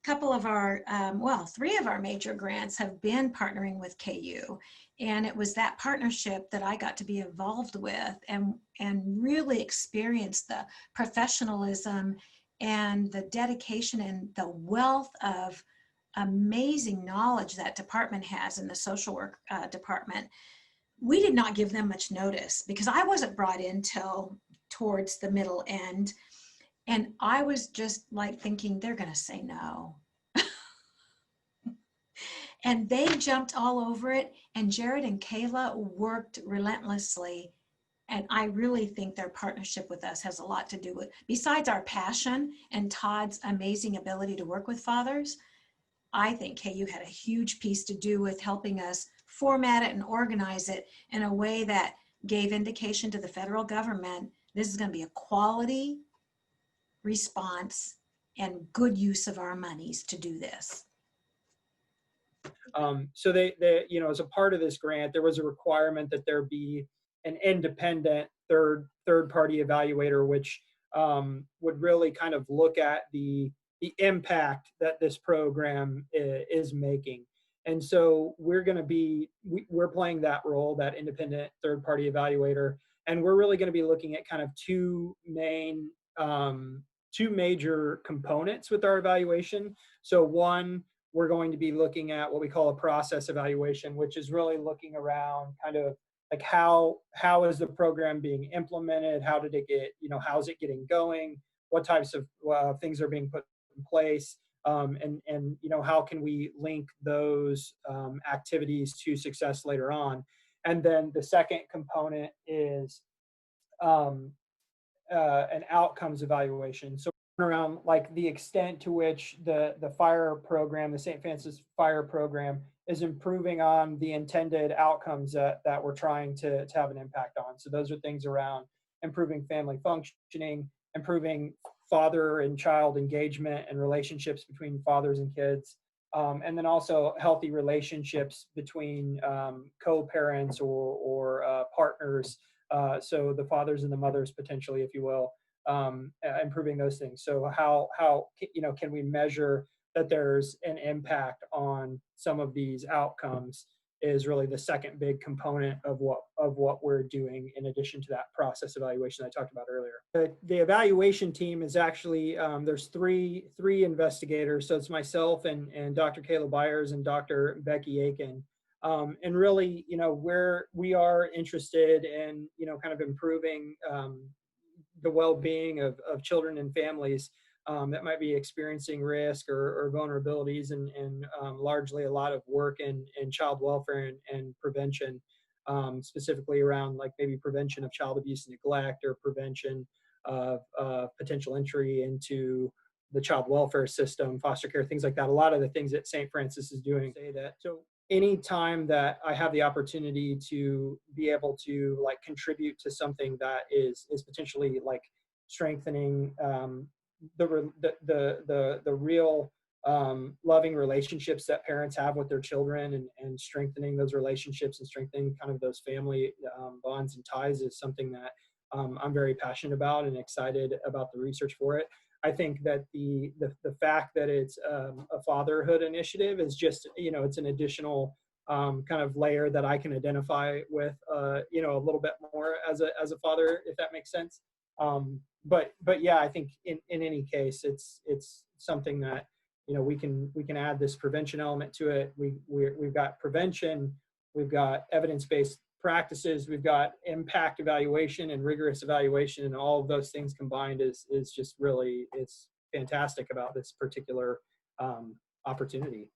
couple of our, well, three of our major grants have been partnering with KU. And it was that partnership that I got to be involved with and really experience the professionalism and the dedication and the wealth of amazing knowledge that department has in the social work department. We did not give them much notice because I wasn't brought in till towards the middle end. And I was just like thinking, they're going to say no. And they jumped all over it. And Jared and Kayla worked relentlessly. And I really think their partnership with us has a lot to do with, besides our passion and Todd's amazing ability to work with fathers, I think KU had a huge piece to do with helping us format it and organize it in a way that gave indication to the federal government, this is going to be a quality response and good use of our monies to do this. So they, you know, as a part of this grant, there was a requirement that there be an independent third-party evaluator, which would really kind of look at the impact that this program is making. And so we're going to be, we're playing that role, that independent third-party evaluator, and we're really going to be looking at kind of two major components with our evaluation. So one, we're going to be looking at what we call a process evaluation, which is really looking around kind of like how is the program being implemented? How did it get, you know, how's it getting going? What types of things are being put in place? And you know, how can we link those activities to success later on? And then the second component is an outcomes evaluation. So around like the extent to which the fire program, the St. Francis Fire program, is improving on the intended outcomes that we're trying to have an impact on. So those are things around improving family functioning, improving father and child engagement and relationships between fathers and kids, and then also healthy relationships between co-parents or partners, so the fathers and the mothers potentially, if you will, improving those things. So how you know, can we measure that there's an impact on some of these outcomes is really the second big component of what we're doing in addition to that process evaluation I talked about earlier. The evaluation team is actually, there's three investigators. So it's myself and Dr. Kayla Byers and Dr. Becky Aiken. And really, you know, we are interested in, you know, kind of improving the well-being of children and families that might be experiencing risk or vulnerabilities, and largely a lot of work in child welfare and prevention, specifically around like maybe prevention of child abuse and neglect, or prevention of potential entry into the child welfare system, foster care, things like that. A lot of the things that St. Francis is doing say that. So anytime that I have the opportunity to be able to like contribute to something that is potentially like strengthening the real loving relationships that parents have with their children, and strengthening those relationships and strengthening kind of those family bonds and ties, is something that I'm very passionate about and excited about the research for it. I think that the fact that it's a fatherhood initiative is just, you know, it's an additional kind of layer that I can identify with, you know, a little bit more as a father, if that makes sense. But yeah, I think in any case, it's something that, you know, we can add this prevention element to it. We've got prevention, we've got evidence-based practices, we've got impact evaluation and rigorous evaluation, and all of those things combined is just really, it's fantastic about this particular opportunity.